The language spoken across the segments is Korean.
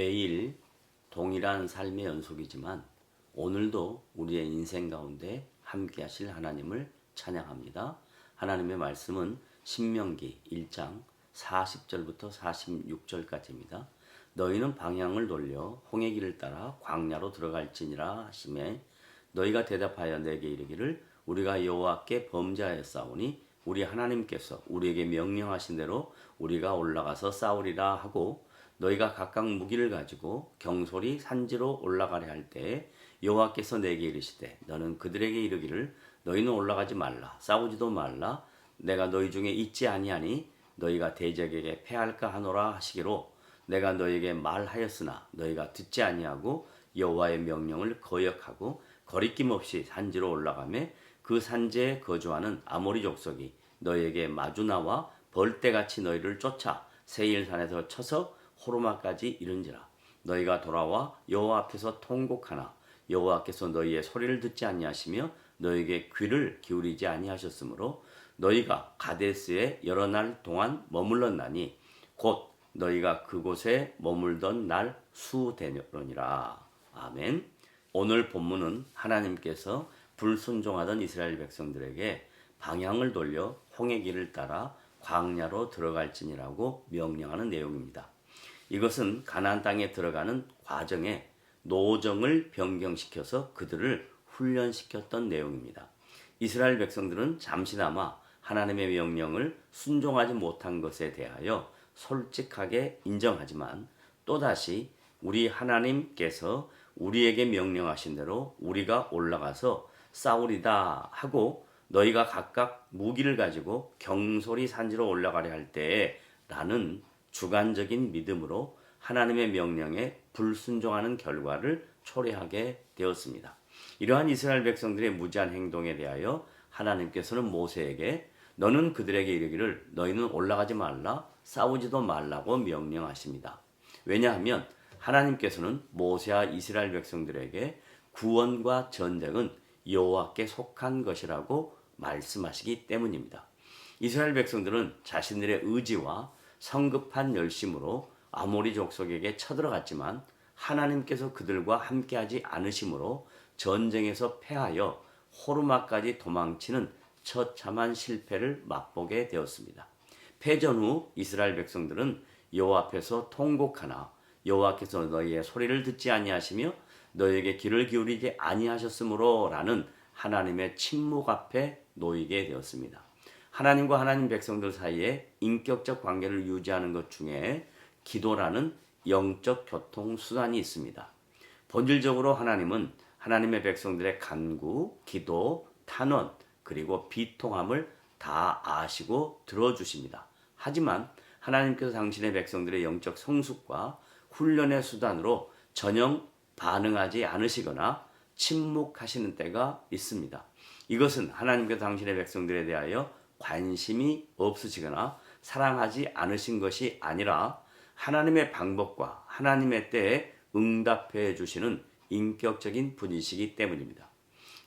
매일 동일한 삶의 연속이지만 오늘도 우리의 인생 가운데 함께 하실 하나님을 찬양합니다. 하나님의 말씀은 신명기 1장 40절부터 46절까지입니다. 너희는 방향을 돌려 홍해 길을 따라 광야로 들어갈지니라 하시매 너희가 대답하여 내게 이르기를 우리가 여호와께 범죄하였사오니 우리 하나님께서 우리에게 명령하신 대로 우리가 올라가서 싸우리라 하고 너희가 각각 무기를 가지고 경솔히 산지로 올라가려 할 때에 여호와께서 내게 이르시되 너는 그들에게 이르기를 너희는 올라가지 말라 싸우지도 말라 내가 너희 중에 있지 아니하니 너희가 대적에게 패할까 하노라 하시기로 내가 너희에게 말하였으나 너희가 듣지 아니하고 여호와의 명령을 거역하고 거리낌 없이 산지로 올라가매 그 산지에 거주하는 아모리 족속이 너희에게 마주 나와 벌떼같이 너희를 쫓아 세일산에서 쳐서 호르마까지 이른지라 너희가 돌아와 여호와 앞에서 통곡하나 여호와께서 너희의 소리를 듣지 아니하시며 너희에게 귀를 기울이지 아니하셨으므로 너희가 가데스에 여러 날 동안 머물렀나니 곧 너희가 그곳에 머물던 날 수되느니라. 아멘. 오늘 본문은 하나님께서 불순종하던 이스라엘 백성들에게 방향을 돌려 홍해 길을 따라 광야로 들어갈지니라고 명령하는 내용입니다. 이것은 가나안 땅에 들어가는 과정에 노정을 변경시켜서 그들을 훈련시켰던 내용입니다. 이스라엘 백성들은 잠시나마 하나님의 명령을 순종하지 못한 것에 대하여 솔직하게 인정하지만 또다시 우리 하나님께서 우리에게 명령하신 대로 우리가 올라가서 싸우리다 하고 너희가 각각 무기를 가지고 경솔히 산지로 올라가려 할 때에 라는 주관적인 믿음으로 하나님의 명령에 불순종하는 결과를 초래하게 되었습니다. 이러한 이스라엘 백성들의 무지한 행동에 대하여 하나님께서는 모세에게 너는 그들에게 이르기를 너희는 올라가지 말라 싸우지도 말라고 명령하십니다. 왜냐하면 하나님께서는 모세와 이스라엘 백성들에게 구원과 전쟁은 여호와께 속한 것이라고 말씀하시기 때문입니다. 이스라엘 백성들은 자신들의 의지와 성급한 열심으로 아모리 족속에게 쳐들어갔지만 하나님께서 그들과 함께하지 않으심으로 전쟁에서 패하여 호르마까지 도망치는 처참한 실패를 맛보게 되었습니다. 패전 후 이스라엘 백성들은 여호와 앞에서 통곡하나 여호와께서 너희의 소리를 듣지 아니하시며 너희에게 귀를 기울이지 아니하셨으므로 라는 하나님의 침묵 앞에 놓이게 되었습니다. 하나님과 하나님 백성들 사이에 인격적 관계를 유지하는 것 중에 기도라는 영적 교통수단이 있습니다. 본질적으로 하나님은 하나님의 백성들의 간구, 기도, 탄원, 그리고 비통함을 다 아시고 들어주십니다. 하지만 하나님께서 당신의 백성들의 영적 성숙과 훈련의 수단으로 전혀 반응하지 않으시거나 침묵하시는 때가 있습니다. 이것은 하나님께서 당신의 백성들에 대하여 관심이 없으시거나 사랑하지 않으신 것이 아니라 하나님의 방법과 하나님의 때에 응답해 주시는 인격적인 분이시기 때문입니다.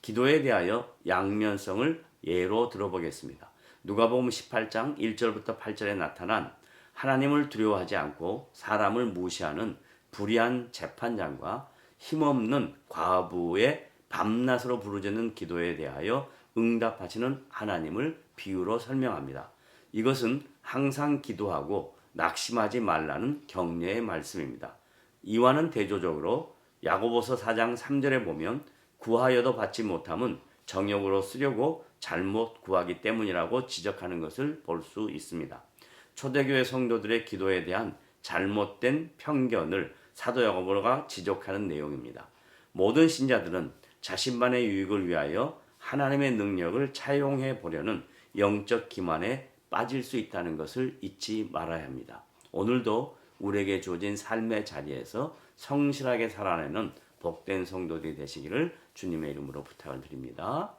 기도에 대하여 양면성을 예로 들어보겠습니다. 누가복음 18장 1절부터 8절에 나타난 하나님을 두려워하지 않고 사람을 무시하는 불의한 재판장과 힘없는 과부의 밤낮으로 부르짖는 기도에 대하여 응답하시는 하나님을 비유로 설명합니다. 이것은 항상 기도하고 낙심하지 말라는 격려의 말씀입니다. 이와는 대조적으로 야고보서 4장 3절에 보면 구하여도 받지 못함은 정욕으로 쓰려고 잘못 구하기 때문이라고 지적하는 것을 볼 수 있습니다. 초대교회 성도들의 기도에 대한 잘못된 편견을 사도 야고보가 지적하는 내용입니다. 모든 신자들은 자신만의 유익을 위하여 하나님의 능력을 차용해 보려는 영적 기만에 빠질 수 있다는 것을 잊지 말아야 합니다. 오늘도 우리에게 주어진 삶의 자리에서 성실하게 살아내는 복된 성도들이 되시기를 주님의 이름으로 부탁을 드립니다.